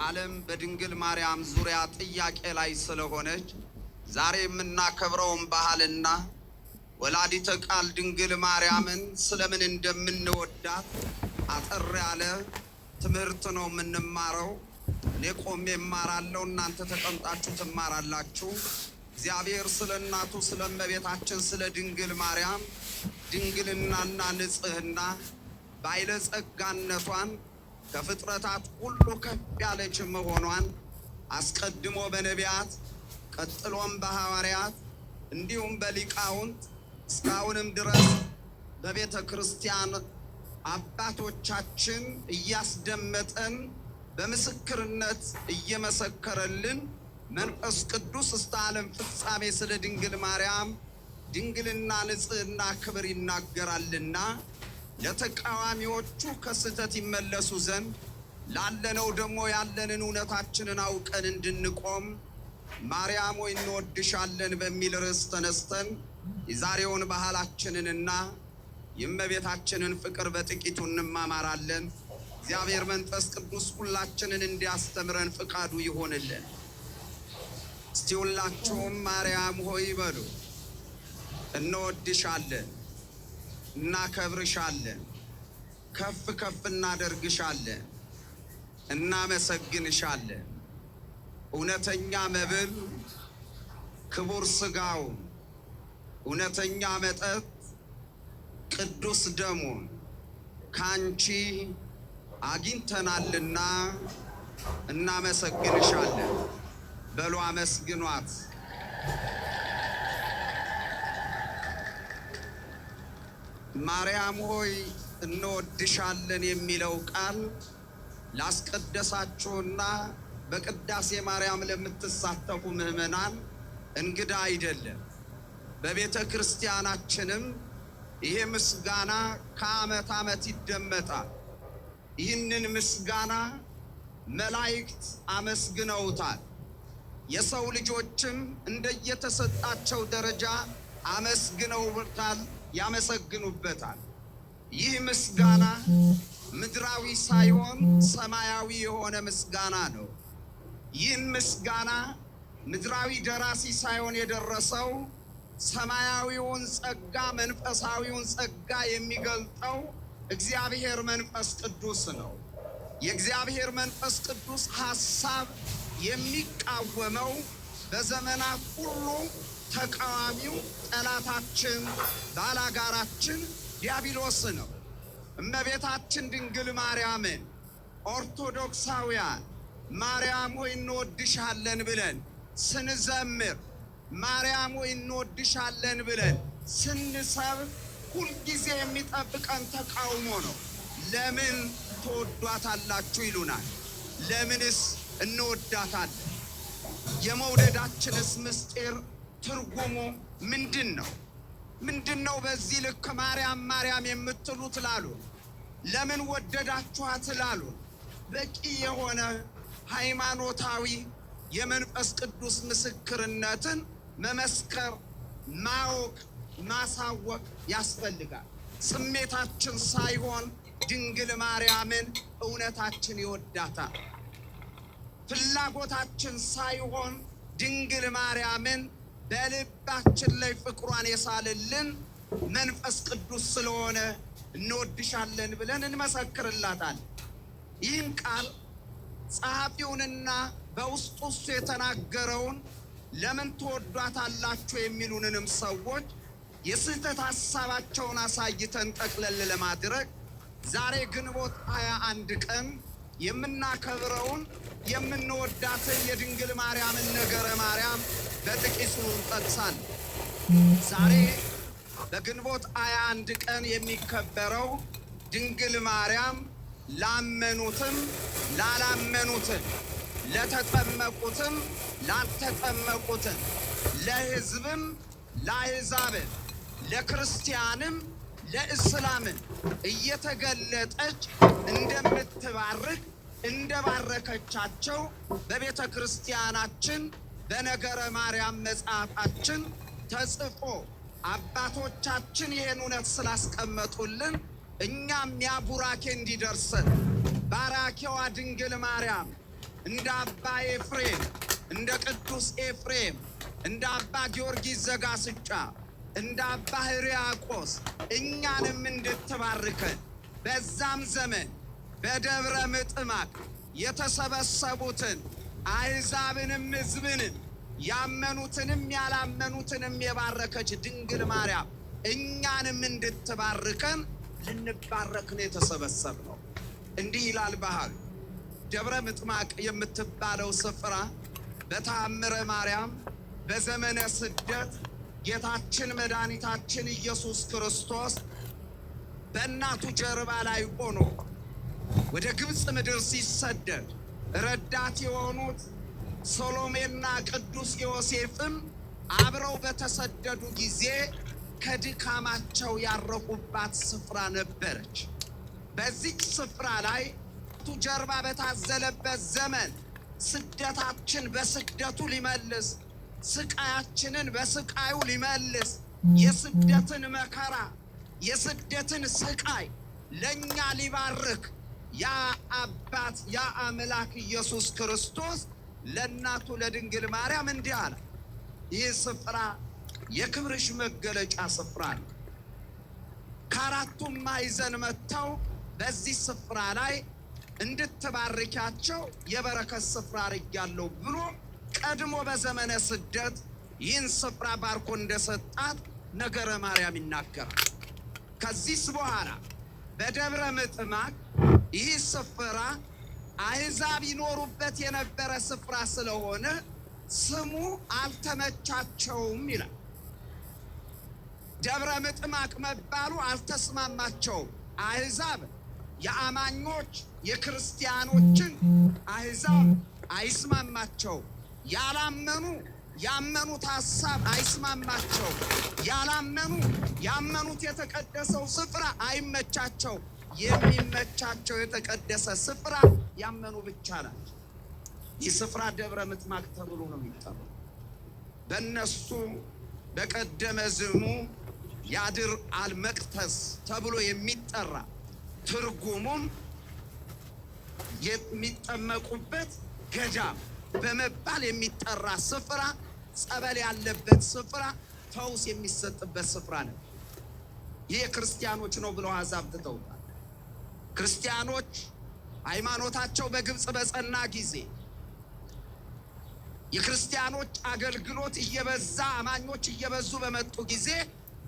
ዓለም በድንግል ማርያም ዙሪያ ጥያቄ ላይ ስለሆነች ዛሬ የምናከብረውን ባህልና ወላዲተ ቃል ድንግል ማርያምን ስለምን እንደምንወዳት አጠር ያለ ትምህርት ነው የምንማረው። እኔ ቆሜ እማራለሁ፣ እናንተ ተቀምጣችሁ ትማራላችሁ። እግዚአብሔር ስለ እናቱ ስለ እመቤታችን ስለ ድንግል ማርያም ድንግልናና ንጽህና ባለጸጋነቷን ከፍጥረታት ሁሉ ከፍ ያለች መሆኗን አስቀድሞ በነቢያት ቀጥሎም በሐዋርያት እንዲሁም በሊቃውንት እስካሁንም ድረስ በቤተ ክርስቲያን አባቶቻችን እያስደመጠን በምስክርነት እየመሰከረልን መንፈስ ቅዱስ እስከ ዓለም ፍጻሜ ስለ ድንግል ማርያም ድንግልና ንጽህና ክብር ይናገራልና ለተቃዋሚዎቹ ከስህተት ይመለሱ ዘንድ ላለነው ደግሞ ያለንን እውነታችንን አውቀን እንድንቆም ማርያም ሆይ እንወድሻለን በሚል ርዕስ ተነስተን የዛሬውን ባህላችንንና የእመቤታችንን ፍቅር በጥቂቱ እንማማራለን። እግዚአብሔር መንፈስ ቅዱስ ሁላችንን እንዲያስተምረን ፍቃዱ ይሆንልን። እስቲ ሁላችሁም ማርያም ሆይ በሉ። እንወድሻለን፣ እናከብርሻለን፣ ከፍ ከፍ እናደርግሻለን፣ እናመሰግንሻለን። እውነተኛ መብል ክቡር ሥጋው፣ እውነተኛ መጠጥ ቅዱስ ደሙን ካንቺ አግኝተናልና እናመሰግንሻለን። በሉ አመስግኗት። ማርያም ሆይ እንወድሻለን የሚለው ቃል ላስቀደሳችሁና በቅዳሴ ማርያም ለምትሳተፉ ምዕመናን እንግዳ አይደለም። በቤተ ክርስቲያናችንም ይሄ ምስጋና ከዓመት ዓመት ይደመጣል። ይህንን ምስጋና መላእክት አመስግነውታል። የሰው ልጆችም እንደየተሰጣቸው ደረጃ አመስግነውታል፣ ያመሰግኑበታል። ይህ ምስጋና ምድራዊ ሳይሆን ሰማያዊ የሆነ ምስጋና ነው። ይህን ምስጋና ምድራዊ ደራሲ ሳይሆን የደረሰው ሰማያዊውን ጸጋ መንፈሳዊውን ጸጋ የሚገልጠው እግዚአብሔር መንፈስ ቅዱስ ነው። የእግዚአብሔር መንፈስ ቅዱስ ሐሳብ የሚቃወመው በዘመናት ሁሉ ተቃዋሚው ጠላታችን ባላጋራችን ዲያብሎስ ነው። እመቤታችን ድንግል ማርያምን ኦርቶዶክሳውያን ማርያም ሆይ እንወድሻለን ብለን ስንዘምር፣ ማርያም ሆይ እንወድሻለን ብለን ስንሰብክ ሁልጊዜ የሚጠብቀን ተቃውሞ ነው። ለምን ትወዷታላችሁ ይሉናል። ለምንስ እንወዳታለን? የመውደዳችንስ ምስጢር ትርጉሙ ምንድን ነው? ምንድን ነው በዚህ ልክ ማርያም ማርያም የምትሉት ላሉ? ለምን ወደዳችኋት ላሉ? በቂ የሆነ ሃይማኖታዊ የመንፈስ ቅዱስ ምስክርነትን መመስከር፣ ማወቅ፣ ማሳወቅ ያስፈልጋል። ስሜታችን ሳይሆን ድንግል ማርያምን እውነታችን ይወዳታል። ፍላጎታችን ሳይሆን ድንግል ማርያምን በልባችን ላይ ፍቅሯን የሳልልን መንፈስ ቅዱስ ስለሆነ እንወድሻለን ብለን እንመሰክርላታለን። ይህን ቃል ጸሐፊውንና በውስጡ እሱ የተናገረውን ለምን ትወዷታላችሁ የሚሉንንም ሰዎች የስህተት ሐሳባቸውን አሳይተን ጠቅለል ለማድረግ ዛሬ ግንቦት 21 ቀን የምናከብረውን የምንወዳትን የድንግል ማርያምን ነገረ ማርያም በጥቂቱ እንጠቅሳለን። ዛሬ በግንቦት 21 ቀን የሚከበረው ድንግል ማርያም ላመኑትም ላላመኑትም፣ ለተጠመቁትም ላልተጠመቁትም፣ ለሕዝብም ለአሕዛብም፣ ለክርስቲያንም ለእስላምን እየተገለጠች እንደምትባርክ እንደባረከቻቸው በቤተ ክርስቲያናችን በነገረ ማርያም መጽሐፋችን ተጽፎ አባቶቻችን ይሄን እውነት ስላስቀመጡልን እኛም ያ ቡራኬ እንዲደርሰን ባራኪዋ ድንግል ማርያም እንደ አባ ኤፍሬም፣ እንደ ቅዱስ ኤፍሬም፣ እንደ አባ ጊዮርጊስ ዘጋስጫ፣ እንደ አባ ሕርያቆስ እኛንም እንድትባርከን በዛም ዘመን በደብረ ምጥማቅ የተሰበሰቡትን አሕዛብንም ሕዝብንም ያመኑትንም ያላመኑትንም የባረከች ድንግል ማርያም እኛንም እንድትባርከን ልንባረክ ነው የተሰበሰብነው። እንዲህ ይላል ባህል። ደብረ ምጥማቅ የምትባለው ስፍራ በተአምረ ማርያም በዘመነ ስደት ጌታችን መድኃኒታችን ኢየሱስ ክርስቶስ በእናቱ ጀርባ ላይ ሆኖ ወደ ግብፅ ምድር ሲሰደድ ረዳት የሆኑት ሰሎሜና ቅዱስ ዮሴፍም አብረው በተሰደዱ ጊዜ ከድካማቸው ያረፉባት ስፍራ ነበረች። በዚህ ስፍራ ላይ ጀርባ በታዘለበት ዘመን ስደታችን በስደቱ ሊመልስ፣ ስቃያችንን በስቃዩ ሊመልስ፣ የስደትን መከራ የስደትን ስቃይ ለኛ ሊባርክ ያ አባት ያ አምላክ ኢየሱስ ክርስቶስ ለእናቱ ለድንግል ማርያም እንዲህ አለ። ይህ ስፍራ የክብርሽ መገለጫ ስፍራ ነው። ከአራቱም ማዕዘን መጥተው በዚህ ስፍራ ላይ እንድትባርኪያቸው የበረከት ስፍራ አድርጊያለሁ ብሎ ቀድሞ በዘመነ ስደት ይህን ስፍራ ባርኮ እንደሰጣት ነገረ ማርያም ይናገራል። ከዚህስ በኋላ በደብረ ምጥማቅ ይህ ስፍራ አሕዛብ ይኖሩበት የነበረ ስፍራ ስለሆነ ስሙ አልተመቻቸውም ይላል። ደብረ ምጥማቅ መባሉ አልተስማማቸውም። አሕዛብ የአማኞች የክርስቲያኖችን አሕዛብ አይስማማቸው። ያላመኑ ያመኑት ሐሳብ አይስማማቸው። ያላመኑ ያመኑት የተቀደሰው ስፍራ አይመቻቸው። የሚመቻቸው የተቀደሰ ስፍራ ያመኑ ብቻ ናቸው። ይህ ስፍራ ደብረ ምጥማቅ ተብሎ ነው የሚጠራው። በእነሱ በቀደመ ስሙ ያድር አልመቅተስ ተብሎ የሚጠራ ትርጉሙም የሚጠመቁበት ገዳም በመባል የሚጠራ ስፍራ፣ ጸበል ያለበት ስፍራ፣ ፈውስ የሚሰጥበት ስፍራ ነው። ይህ ክርስቲያኖች ነው ብለው አሕዛብ ትተውታል። ክርስቲያኖች ሃይማኖታቸው በግብፅ በጸና ጊዜ የክርስቲያኖች አገልግሎት እየበዛ አማኞች እየበዙ በመጡ ጊዜ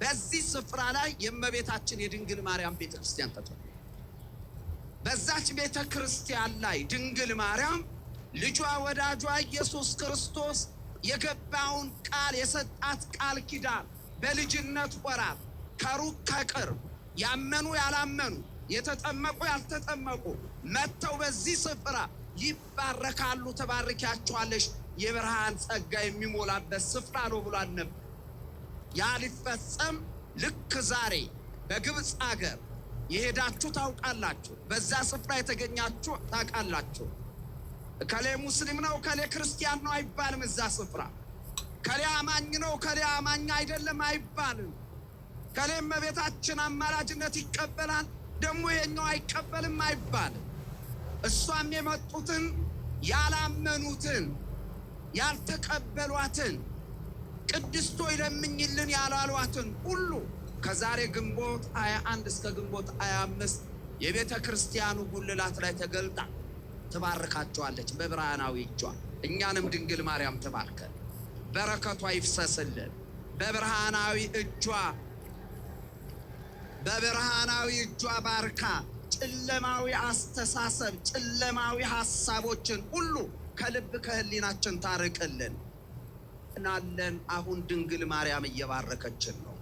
በዚህ ስፍራ ላይ የእመቤታችን የድንግል ማርያም ቤተ ክርስቲያን ተተከለ። በዛች ቤተ ክርስቲያን ላይ ድንግል ማርያም ልጇ ወዳጇ ኢየሱስ ክርስቶስ የገባውን ቃል የሰጣት ቃል ኪዳን በልጅነት ወራት ከሩቅ ከቅርብ ያመኑ ያላመኑ የተጠመቁ ያልተጠመቁ መጥተው በዚህ ስፍራ ይባረካሉ። ተባርኪያቸዋለሽ፣ የብርሃን ጸጋ የሚሞላበት ስፍራ ነው ብሏል ነበር። ያ ሊፈጸም ልክ ዛሬ በግብፅ አገር የሄዳችሁ ታውቃላችሁ። በዛ ስፍራ የተገኛችሁ ታውቃላችሁ። ከሌ ሙስሊም ነው ከሌ ክርስቲያን ነው አይባልም። እዛ ስፍራ ከሌ አማኝ ነው ከሌ አማኝ አይደለም አይባልም። ከሌ እመቤታችን አማላጅነት ይቀበላል ደግሞ የኛው አይቀበልም አይባልም። እሷም የመጡትን ያላመኑትን ያልተቀበሏትን ቅድስቶ ይለምኝልን ያላሏትን ሁሉ ከዛሬ ግንቦት 21 እስከ ግንቦት 25 የቤተ ክርስቲያኑ ጉልላት ላይ ተገልጣ ትባርካቸዋለች በብርሃናዊ እጇ። እኛንም ድንግል ማርያም ትባርከን፣ በረከቷ ይፍሰስልን። በብርሃናዊ እጇ ባርካ ጨለማዊ አስተሳሰብ ጨለማዊ ሐሳቦችን ሁሉ ከልብ ከህሊናችን ታርቅልን። እናለን አሁን ድንግል ማርያም እየባረከችን ነው።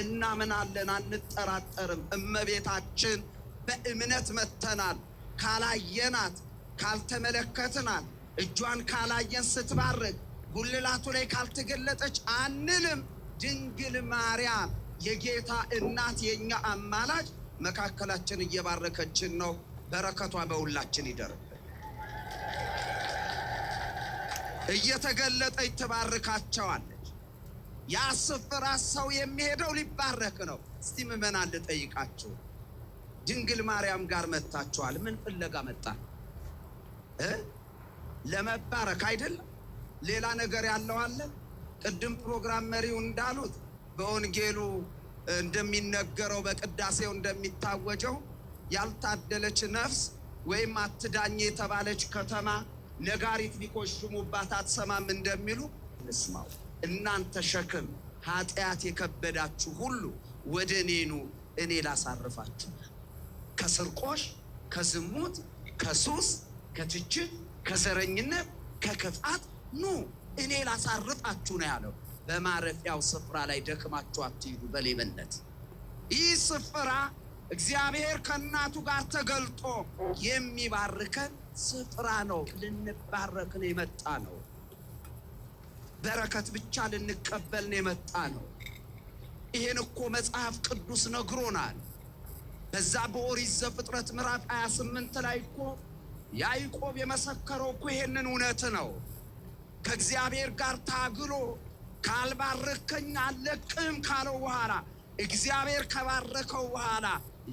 እናምናለን፣ አንጠራጠርም። እመቤታችን በእምነት መተናል። ካላየናት ካልተመለከትናት እጇን ካላየን ስትባርክ ጉልላቱ ላይ ካልተገለጠች አንልም። ድንግል ማርያም የጌታ እናት የኛ አማላጅ መካከላችን እየባረከችን ነው። በረከቷ በሁላችን ይደርብን። እየተገለጠች ትባርካቸዋለች። ያ ስፍራ ሰው የሚሄደው ሊባረክ ነው። እስቲ ምዕመናን ልጠይቃችሁ፣ ድንግል ማርያም ጋር መጥታችኋል? ምን ፍለጋ መጣ? ለመባረክ አይደለም። ሌላ ነገር ያለው አለ። ቅድም ፕሮግራም መሪው እንዳሉት በወንጌሉ እንደሚነገረው በቅዳሴው እንደሚታወጀው ያልታደለች ነፍስ ወይም አትዳኝ የተባለች ከተማ ነጋሪት ቢቆሽሙባት አትሰማም እንደሚሉ እንስማው። እናንተ ሸክም ኃጢአት የከበዳችሁ ሁሉ ወደ እኔ ኑ፣ እኔ ላሳርፋችሁ። ከስርቆሽ፣ ከዝሙት፣ ከሱስ፣ ከትችት፣ ከዘረኝነት፣ ከክፋት ኑ እኔ ላሳርፋችሁ ነው ያለው። በማረፊያው ስፍራ ላይ ደክማችሁ አትሂዱ በሌብነት። ይህ ስፍራ እግዚአብሔር ከእናቱ ጋር ተገልጦ የሚባርከን ስፍራ ነው። ልንባረክ ነው የመጣ ነው። በረከት ብቻ ልንቀበል ነው የመጣ ነው። ይሄን እኮ መጽሐፍ ቅዱስ ነግሮናል። በዛ በኦሪት ዘፍጥረት ምዕራፍ 28 ላይ እኮ ያዕቆብ የመሰከረው እኮ ይሄንን እውነት ነው። ከእግዚአብሔር ጋር ታግሎ ካልባረከኝ አልለቅህም ካለው በኋላ እግዚአብሔር ከባረከው በኋላ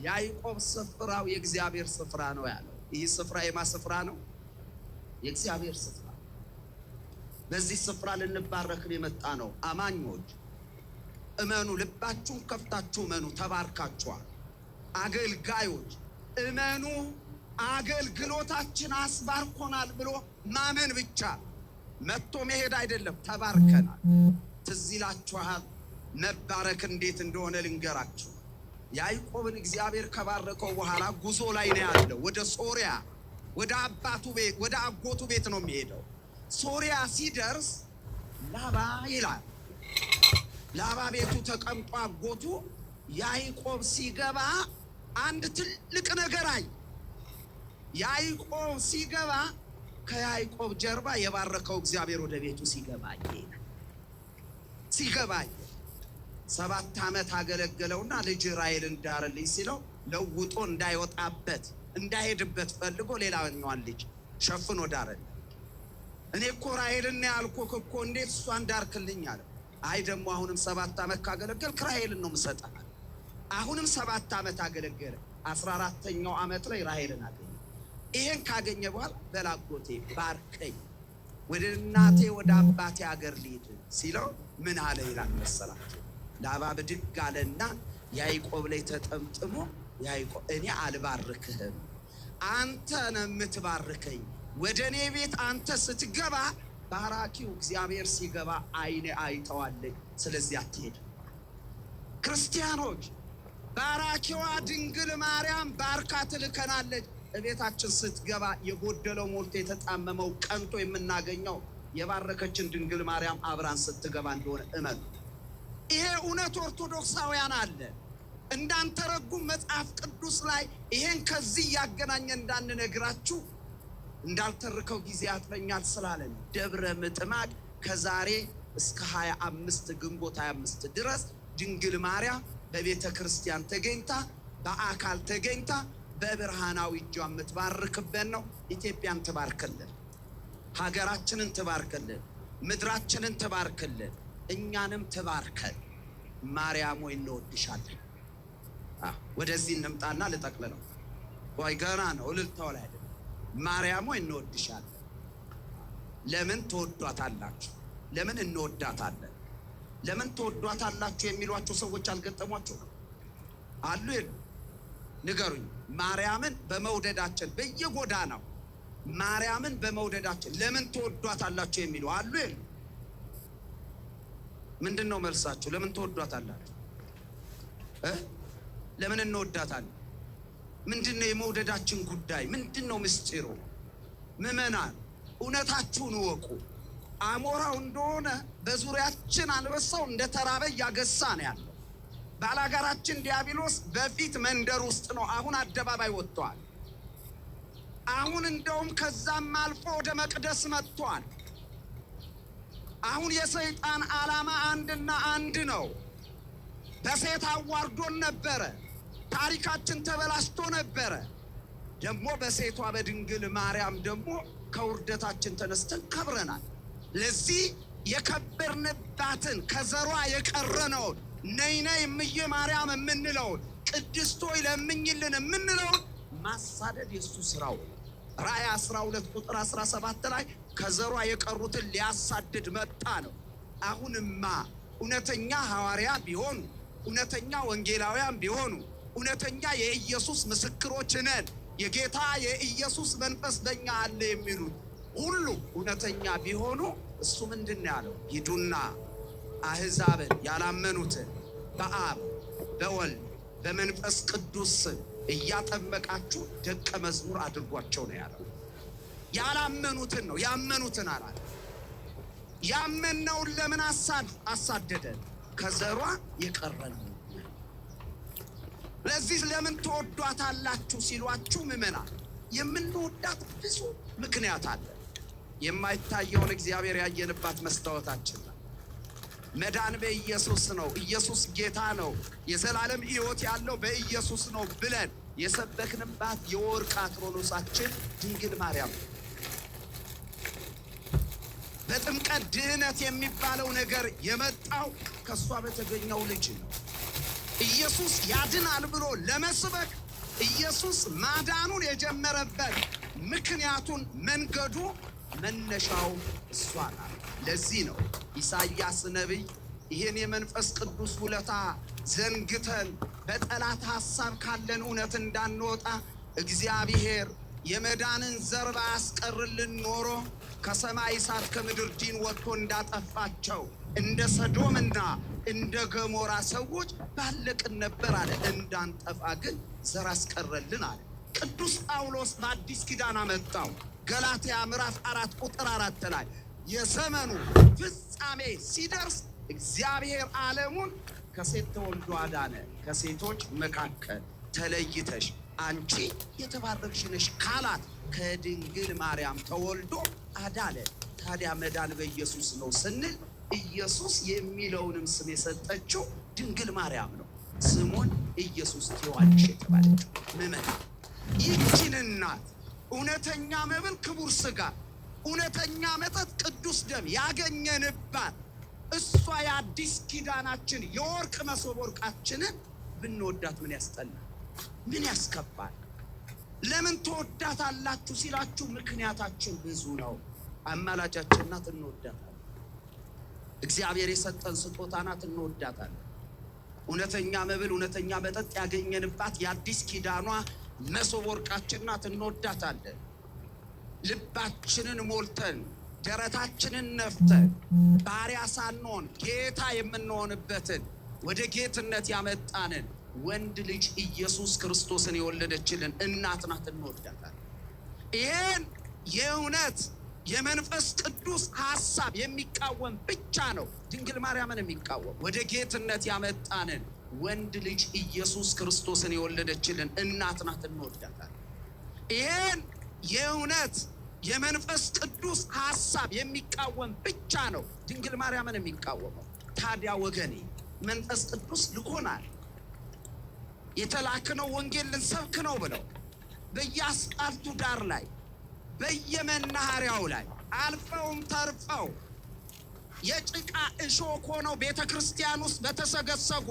ያዕቆብ ስፍራው የእግዚአብሔር ስፍራ ነው ያለው። ይህ ስፍራ የማ ስፍራ ነው? የእግዚአብሔር ስፍራ። በዚህ ስፍራ ልንባረክ የመጣ ነው። አማኞች እመኑ፣ ልባችሁን ከፍታችሁ እመኑ፣ ተባርካችኋል። አገልጋዮች እመኑ፣ አገልግሎታችን አስባርኮናል ብሎ ማመን ብቻ መጥቶ መሄድ አይደለም፣ ተባርከናል። ትዝ ይላችኋል መባረክ እንዴት እንደሆነ ልንገራችሁ። ያዕቆብን እግዚአብሔር ከባረከው በኋላ ጉዞ ላይ ነው ያለው። ወደ ሶሪያ ወደ አባቱ ቤት ወደ አጎቱ ቤት ነው የሚሄደው። ሶሪያ ሲደርስ ላባ ይላል። ላባ ቤቱ ተቀምጦ አጎቱ ያዕቆብ ሲገባ አንድ ትልቅ ነገር አይ። ያዕቆብ ሲገባ ከያዕቆብ ጀርባ የባረከው እግዚአብሔር ወደ ቤቱ ሲገባ 7 ዓመት አገለገለውና ልጅ ራሔልን ዳርልኝ ሲለው ለውጦ እንዳይወጣበት እንዳይሄድበት ፈልጎ ሌላኛዋን ልጅ ሸፍኖ ዳረልኝ። እኔ እኮ ራሔልን ያልኩህ እኮ እንዴት እሷን ዳርክልኝ አለ። አይ ደግሞ አሁንም 7 ዓመት ካገለገልክ ራሔልን ነው የምሰጥህ። አሁንም 7 ዓመት አገለገለ። 14ኛው ዓመት ላይ ራሔልን አገኘ። ይሄን ካገኘ በኋላ በላጎቴ ባርከኝ፣ ወደ እናቴ ወደ አባቴ አገር ልሂድ ሲለው ምን አለ ይላል መሰላችሁ? ላባ ብድግ አለና ያዕቆብ ላይ ተጠምጥሞ ያዕቆብ እኔ አልባርክህም፣ አንተ ነህ የምትባርከኝ። ወደ እኔ ቤት አንተ ስትገባ ባራኪው እግዚአብሔር ሲገባ አይኔ አይተዋለኝ፣ ስለዚህ አትሄድ። ክርስቲያኖች ባራኪዋ ድንግል ማርያም ባርካ ትልከናለች። እቤታችን ስትገባ የጎደለው ሞልቶ የተጣመመው ቀንቶ የምናገኘው የባረከችን ድንግል ማርያም አብራን ስትገባ እንደሆነ እመኑ። ይሄ እውነት ኦርቶዶክሳውያን አለ እንዳንተረጉም መጽሐፍ ቅዱስ ላይ ይሄን ከዚህ ያገናኘ እንዳንነግራችሁ እንዳልተርከው ጊዜ ያጥረኛል ስላለን ደብረ ምጥማቅ ከዛሬ እስከ 25 ግንቦት 25 ድረስ ድንግል ማርያም በቤተ ክርስቲያን ተገኝታ በአካል ተገኝታ በብርሃናዊ እጇ የምትባርክበት ነው። ኢትዮጵያን ትባርክልን፣ ሀገራችንን ትባርክልን፣ ምድራችንን ትባርክልን፣ እኛንም ትባርከን። ማርያም ሆይ እንወድሻለን። ወደዚህ እንምጣና ልጠቅልለው። ወይ ገና ነው እልልታው ላይ አይደለም። ማርያም ሆይ እንወድሻለን። ለምን ትወዷታላችሁ? ለምን እንወዳታለን? ለምን ትወዷታላችሁ የሚሏቸው ሰዎች አልገጠሟቸው አሉ? ንገሩኝ። ማርያምን በመውደዳችን በየጎዳናው ማርያምን በመውደዳችን ለምን ትወዷታላችሁ የሚሉ አሉ? ምንድነው መልሳችሁ? ለምን ትወዷታላችሁ? ለምን እንወዳታለን? ምንድነው የመውደዳችን ጉዳይ? ምንድነው ምስጢሩ? ምዕመናን እውነታችሁን እወቁ። አሞራው እንደሆነ በዙሪያችን አንበሳው እንደተራበ ያገሳ ነው ያለው። ባላጋራችን ዲያብሎስ በፊት መንደር ውስጥ ነው፣ አሁን አደባባይ ወጥቷል። አሁን እንደውም ከዛም አልፎ ወደ መቅደስ መጥቷል። አሁን የሰይጣን ዓላማ አንድና አንድ ነው። በሴት አዋርዶን ነበረ፣ ታሪካችን ተበላሽቶ ነበረ። ደግሞ በሴቷ በድንግል ማርያም ደግሞ ከውርደታችን ተነስተን ከብረናል። ለዚህ የከበርንባትን ከዘሯ የቀረነውን ነይ ነይ እምዬ ማርያም የምንለውን ቅድስት ሆይ ለምኝልን የምንለውን ማሳደድ የሱ ስራው። ራእይ 12 ቁጥር 17 ላይ ከዘሯ የቀሩትን ሊያሳድድ መጣ ነው። አሁንማ እውነተኛ ሐዋርያ ቢሆኑ፣ እውነተኛ ወንጌላውያን ቢሆኑ፣ እውነተኛ የኢየሱስ ምስክሮች ነን፣ የጌታ የኢየሱስ መንፈስ በእኛ አለ የሚሉት ሁሉ እውነተኛ ቢሆኑ እሱ ምንድን ያለው? ሂዱና አሕዛብን ያላመኑትን በአብ በወልድ በመንፈስ ቅዱስ እያጠመቃችሁ ደቀ መዝሙር አድርጓቸው ነው ያለው። ያላመኑትን ነው፣ ያመኑትን አላለ። ያመነውን ለምን አሳደደን? ከዘሯ የቀረን። ለዚህ ለምን ትወዷታላችሁ ሲሏችሁ ምዕመናን፣ የምንወዳት ብዙ ምክንያት አለ። የማይታየውን እግዚአብሔር ያየንባት መስታወታችን ነው። መዳን በኢየሱስ ነው፣ ኢየሱስ ጌታ ነው፣ የዘላለም ሕይወት ያለው በኢየሱስ ነው ብለን የሰበክንባት የወርቅ አክሮኖሳችን ድንግል ማርያም። በጥምቀት ድህነት የሚባለው ነገር የመጣው ከሷ በተገኘው ልጅ ነው። ኢየሱስ ያድናል ብሎ ለመስበክ ኢየሱስ ማዳኑን የጀመረበት ምክንያቱን መንገዱ መነሻው እሷ ናት። ለዚህ ነው ኢሳይያስ ነቢይ ይህን የመንፈስ ቅዱስ ውለታ ዘንግተን በጠላት ሐሳብ ካለን እውነት እንዳንወጣ እግዚአብሔር የመዳንን ዘር ባያስቀርልን ኖሮ ከሰማይ እሳት ከምድር ዲን ወጥቶ እንዳጠፋቸው እንደ ሰዶምና እንደ ገሞራ ሰዎች ባለቅን ነበር አለ። እንዳንጠፋ ግን ዘር አስቀረልን አለ። ቅዱስ ጳውሎስ በአዲስ ኪዳን አመጣው። ገላትያ ምዕራፍ 4 ቁጥር 4 ላይ የዘመኑ ፍጻሜ ሲደርስ እግዚአብሔር ዓለሙን ከሴት ተወልዶ አዳነ፣ ከሴቶች መካከል ተለይተሽ አንቺ የተባረክሽ ነሽ ካላት ከድንግል ማርያም ተወልዶ አዳነ። ታዲያ መዳን በኢየሱስ ነው ስንል ኢየሱስ የሚለውንም ስም የሰጠችው ድንግል ማርያም ነው። ስሙን ኢየሱስ ትዋንሽ የተባለችው ምመን ይህችን እናት እውነተኛ መብል ክቡር ሥጋ፣ እውነተኛ መጠጥ ቅዱስ ደም ያገኘንባት እሷ የአዲስ ኪዳናችን የወርቅ መሶበ ወርቃችንን ብንወዳት ምን ያስጠላል? ምን ያስከፋል? ለምን ትወዳታላችሁ ሲላችሁ ምክንያታችን ብዙ ነው። አማላጃችን ናት፣ እንወዳታለን። እግዚአብሔር የሰጠን ስጦታ ናት፣ እንወዳታለን። እውነተኛ መብል እውነተኛ መጠጥ ያገኘንባት የአዲስ ኪዳኗ መሶበ ወርቃችን ናት፣ እንወዳታለን። ልባችንን ሞልተን ደረታችንን ነፍተን ባሪያ ሳንሆን ጌታ የምንሆንበትን ወደ ጌትነት ያመጣንን ወንድ ልጅ ኢየሱስ ክርስቶስን የወለደችልን እናት ናት፣ እንወዳታለን። ይህን የእውነት የመንፈስ ቅዱስ ሐሳብ የሚቃወም ብቻ ነው ድንግል ማርያምን የሚቃወም። ወደ ጌትነት ያመጣንን ወንድ ልጅ ኢየሱስ ክርስቶስን የወለደችልን እናት ናት፣ እንወዳታለን። ይህን የእውነት የመንፈስ ቅዱስ ሐሳብ የሚቃወም ብቻ ነው ድንግል ማርያምን የሚቃወመው። ታዲያ ወገኔ መንፈስ ቅዱስ ልኮናል፣ የተላክነው ወንጌል ልንሰብክ ነው ብለው በየአስፋልቱ ዳር ላይ በየመናኸሪያው ላይ አልፈውም ተርፈው የጭቃ እሾህ ሆነው ቤተ ክርስቲያን ውስጥ በተሰገሰጉ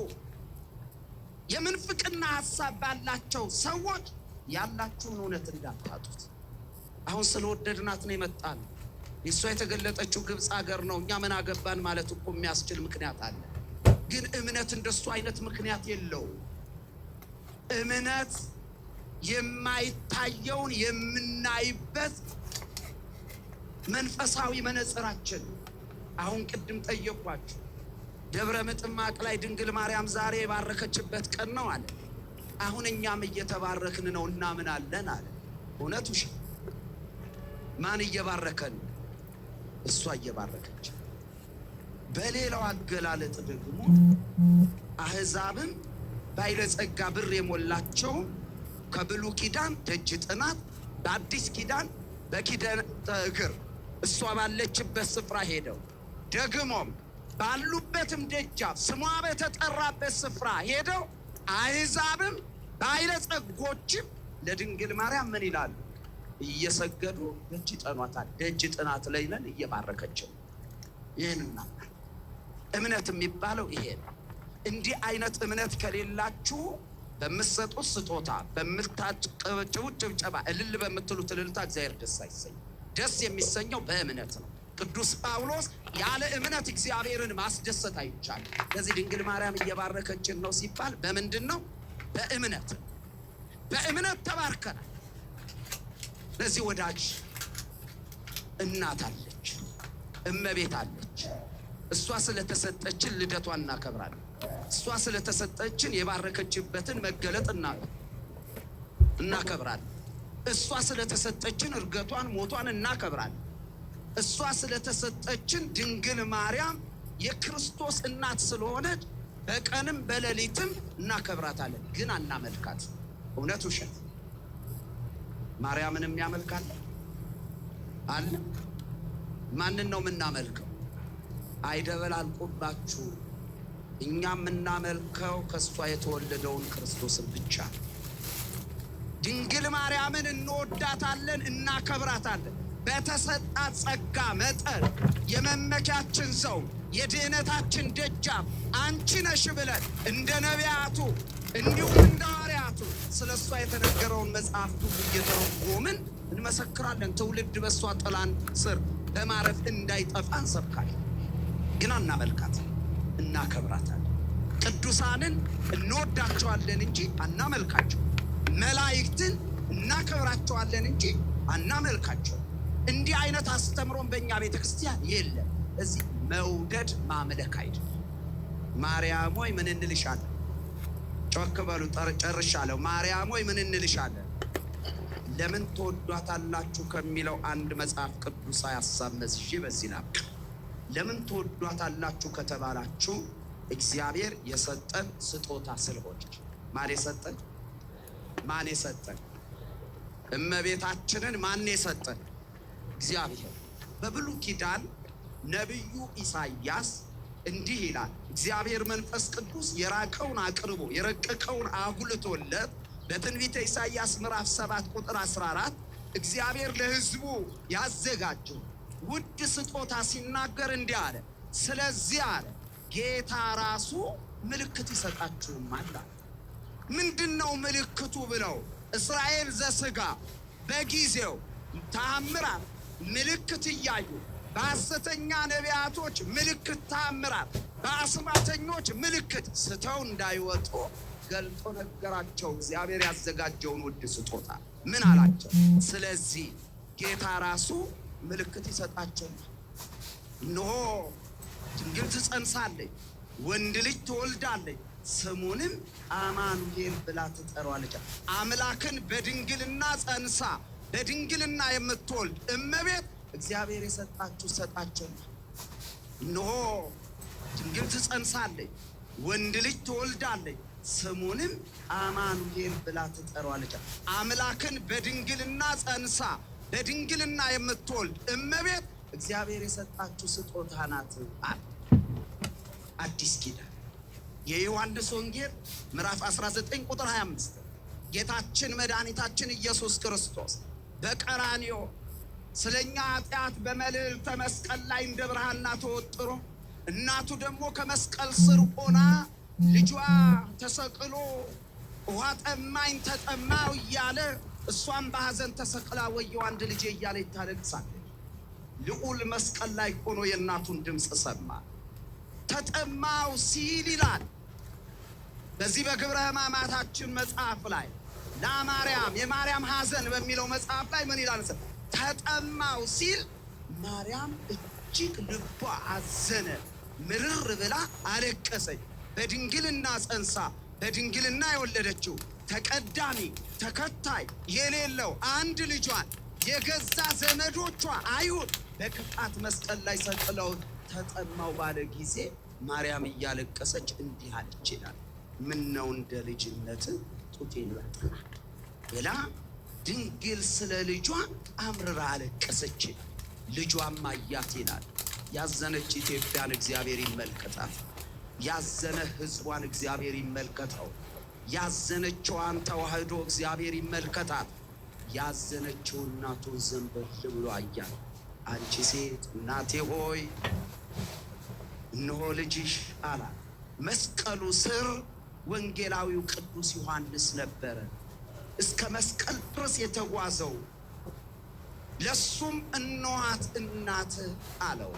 የምንፍቅና ሐሳብ ባላቸው ሰዎች ያላችሁን እውነት እንዳታጡት። አሁን ስለወደድናት ነው የመጣን። እሷ የተገለጠችው ግብፅ ሀገር ነው፣ እኛ ምን አገባን ማለት እኮ የሚያስችል ምክንያት አለ። ግን እምነት እንደሱ አይነት ምክንያት የለውም። እምነት የማይታየውን የምናይበት መንፈሳዊ መነጽራችን። አሁን ቅድም ጠየኳችሁ፣ ደብረ ምጥማቅ ላይ ድንግል ማርያም ዛሬ የባረከችበት ቀን ነው አለ። አሁን እኛም እየተባረክን ነው እና ምን አለን አለ። እውነቱ ማን እየባረከን? እሷ እየባረከች። በሌላው አገላለጥ ደግሞ አሕዛብም ባይለጸጋ ብር የሞላቸው ከብሉይ ኪዳን ደጅ ጥናት በአዲስ ኪዳን በኪዳነ እግር እሷ ባለችበት ስፍራ ሄደው ደግሞም ባሉበትም ደጃፍ ስሟ በተጠራበት ስፍራ ሄደው አሕዛብም ባይለጸጎችም ለድንግል ማርያም ምን ይላሉ? እየሰገዱ ደጅ ይጠኗታል። ደጅ ጥናት ላይ ነን እየባረከችው። ይህንና እምነት የሚባለው ይሄ ነው። እንዲህ አይነት እምነት ከሌላችሁ በምትሰጡት ስጦታ በምታጨበጭቡት ጭብጨባ እልል በምትሉት እልልታ እግዚአብሔር ደስ አይሰኝም። ደስ የሚሰኘው በእምነት ነው። ቅዱስ ጳውሎስ ያለ እምነት እግዚአብሔርን ማስደሰት አይቻልም። ስለዚህ ድንግል ማርያም እየባረከችን ነው ሲባል በምንድን ነው? በእምነት። በእምነት ተባርከናል። ለዚህ ወዳጅ እናት አለች፣ እመቤት አለች። እሷ ስለተሰጠችን ልደቷን እናከብራለን። እሷ ስለተሰጠችን የባረከችበትን መገለጥ እናከብራለን። እሷ ስለተሰጠችን እርገቷን ሞቷን እናከብራለን። እሷ ስለተሰጠችን ድንግል ማርያም የክርስቶስ እናት ስለሆነች በቀንም በሌሊትም እናከብራታለን። ግን አናመልካት። እውነት ውሸት? ማርያምን የሚያመልካል አለ? ማንን ነው የምናመልከው? አይደበላልቁባችሁ። እኛ የምናመልከው ከእሷ የተወለደውን ክርስቶስን ብቻ። ድንግል ማርያምን እንወዳታለን፣ እናከብራታለን። በተሰጣት ጸጋ መጠን የመመኪያችን ሰው የድህነታችን ደጃፍ አንቺ ነሽ ብለን እንደ ነቢያቱ እንዲሁም እንደ ሐዋርያቱ ስለ እሷ የተነገረውን መጽሐፍ ሁሉ እየተረጎምን እንመሰክራለን። ትውልድ በእሷ ጥላን ስር በማረፍ እንዳይጠፋ እንሰብካለን። ግን አናመልካት፣ እናከብራታለን። ቅዱሳንን እንወዳቸዋለን እንጂ አናመልካቸው። መላእክትን እናከብራቸዋለን እንጂ አናመልካቸው። እንዲህ አይነት አስተምሮን በእኛ ቤተክርስቲያን የለም። እዚህ መውደድ ማምለክ አይደለም። ማርያም ሆይ ምን እንልሻለን? ጮክ በሉ፣ ጨርሻለሁ። ማርያም ሆይ ምን እንልሻለን? ለምን ትወዷታላችሁ ከሚለው አንድ መጽሐፍ ቅዱሳዊ ሐሳብ መዝዤ በዚህ ላብቃ። ለምን ትወዷታላችሁ ከተባላችሁ እግዚአብሔር የሰጠን ስጦታ ስለሆነች። ማን የሰጠን? ማን የሰጠን? እመቤታችንን ማን የሰጠን? እግዚአብሔር። በብሉይ ኪዳን ነቢዩ ኢሳይያስ እንዲህ ይላል። እግዚአብሔር መንፈስ ቅዱስ የራቀውን አቅርቦ የረቀቀውን አጉልቶለት በትንቢተ ኢሳይያስ ምዕራፍ 7 ቁጥር 14 እግዚአብሔር ለሕዝቡ ያዘጋጀው ውድ ስጦታ ሲናገር እንዲህ አለ። ስለዚህ አለ ጌታ ራሱ ምልክት ይሰጣችሁማል። ምንድነው ምልክቱ ብለው እስራኤል ዘሥጋ በጊዜው ተአምራት ምልክት እያዩ በሐሰተኛ ነቢያቶች ምልክት ተአምራት በአስማተኞች ምልክት ስተው እንዳይወጡ ገልጦ ነገራቸው። እግዚአብሔር ያዘጋጀውን ውድ ስጦታ ምን አላቸው? ስለዚህ ጌታ ራሱ ምልክት ይሰጣቸዋል። እነሆ ድንግል ትጸንሳለች፣ ወንድ ልጅ ትወልዳለች፣ ስሙንም አማኑኤል ብላ ትጠራዋለች። አምላክን በድንግልና ጸንሳ በድንግልና የምትወልድ እመቤት እግዚአብሔር የሰጣችሁ ሰጣቸው። እነሆ ድንግል ትጸንሳለች፣ ወንድ ልጅ ትወልዳለች፣ ስሙንም አማኑኤል ብላ ትጠራዋለች። አምላክን በድንግልና ጸንሳ በድንግልና የምትወልድ እመቤት እግዚአብሔር የሰጣችሁ ስጦታ ናት አለ። አዲስ ኪዳን የዮሐንስ ወንጌል ምዕራፍ 19 ቁጥር 25 ጌታችን መድኃኒታችን ኢየሱስ ክርስቶስ በቀራንዮ ስለኛ ኃጢአት በመልዕልተ መስቀል ላይ እንደ ብርሃንና ተወጥሮ እናቱ ደግሞ ከመስቀል ስር ሆና ልጇ ተሰቅሎ ውሃ ጠማኝ ተጠማው እያለ እሷም በሐዘን ተሰቅላ ወየው አንድ ልጄ እያለ ታለቅሳለች። ልዑል መስቀል ላይ ሆኖ የእናቱን ድምፅ ሰማ። ተጠማው ሲል ይላል በዚህ በግብረ ሕማማታችን መጽሐፍ ላይ ለማርያም የማርያም ሐዘን በሚለው መጽሐፍ ላይ ምን ይላል? ተጠማው ሲል ማርያም እጅግ ልቧ አዘነ፣ ምርር ብላ አለቀሰች። በድንግልና ጸንሳ በድንግልና የወለደችው ተቀዳሚ ተከታይ የሌለው አንድ ልጇን የገዛ ዘመዶቿ አይሁድ በቅጣት መስቀል ላይ ሰቅለው ተጠማው ባለ ጊዜ ማርያም እያለቀሰች እንዲህ አለች ይላል። ምን ነው እንደ ልጅነት ጡቴን በጠና ብላ ድንግል ስለ ልጇ አምርራ አለቀሰች። ልጇም አያት ይላል። ያዘነች ኢትዮጵያን እግዚአብሔር ይመልከታት። ያዘነ ሕዝቧን እግዚአብሔር ይመልከተው። ያዘነችዋን ተዋህዶ እግዚአብሔር ይመልከታት። ያዘነችው እናቱን ዘንበል ብሎ አያት። አንቺ ሴት እናቴ ሆይ እነሆ ልጅሽ አላት። መስቀሉ ስር ወንጌላዊው ቅዱስ ዮሐንስ ነበረ እስከ መስቀል ድረስ የተጓዘው። ለሱም እነኋት እናትህ አለው።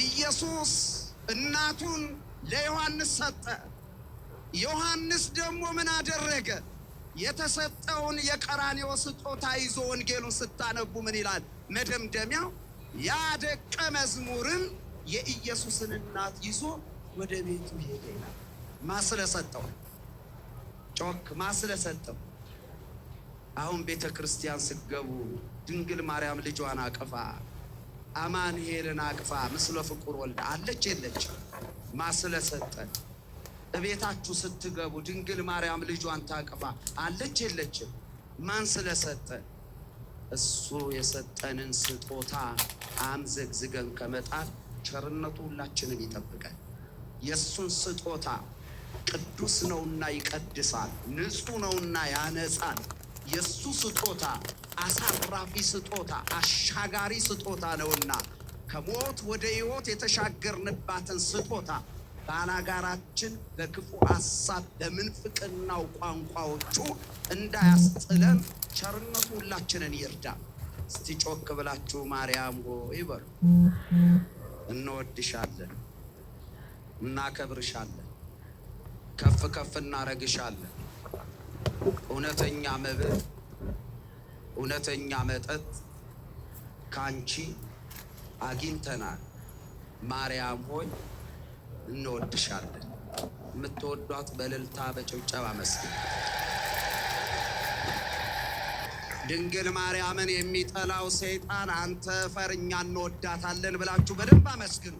ኢየሱስ እናቱን ለዮሐንስ ሰጠ። ዮሐንስ ደግሞ ምን አደረገ? የተሰጠውን የቀራንዮ ስጦታ ይዞ ወንጌሉን ስታነቡ ምን ይላል መደምደሚያው? ያ ደቀ መዝሙርም የኢየሱስን እናት ይዞ ወደ ቤቱ ሄደ ይላል። ማስለሰጠው ጮክ ማስለሰጠው። አሁን ቤተ ክርስቲያን ስገቡ ድንግል ማርያም ልጇን አቅፋ አማኑኤልን አቅፋ ምስለ ፍቁር ወልዳ አለች የለች? ማስለሰጠን። እቤታችሁ ስትገቡ ድንግል ማርያም ልጇን ታቅፋ አለች የለችም? ማን ስለሰጠን? እሱ የሰጠንን ስጦታ አምዘግዝገን ከመጣል ቸርነቱ ሁላችንን ይጠብቀን። የሱን ስጦታ ቅዱስ ነውና ይቀድሳል፣ ንጹህ ነውና ያነጻል። የሱ ስጦታ አሳራፊ ስጦታ፣ አሻጋሪ ስጦታ ነውና ከሞት ወደ ሕይወት የተሻገርንባትን ስጦታ ባላጋራችን በክፉ ሐሳብ በምንፍቅናው ቋንቋዎቹ እንዳያስጥለን ቸርነቱ ሁላችንን ይርዳ። እስቲ ጮክ ብላችሁ ማርያም ሆይ በሉ። እንወድሻለን፣ እናከብርሻለን፣ ከፍ ከፍ እናረግሻለን። እውነተኛ መብል እውነተኛ መጠጥ ካንቺ አግኝተናል። ማርያም ሆይ እንወድሻለን። የምትወዷት በእልልታ በጭብጨባ መስግኑ። ድንግል ማርያምን የሚጠላው ሰይጣን አንተ ፈር እኛ እንወዳታለን ብላችሁ በደንብ አመስግኑ።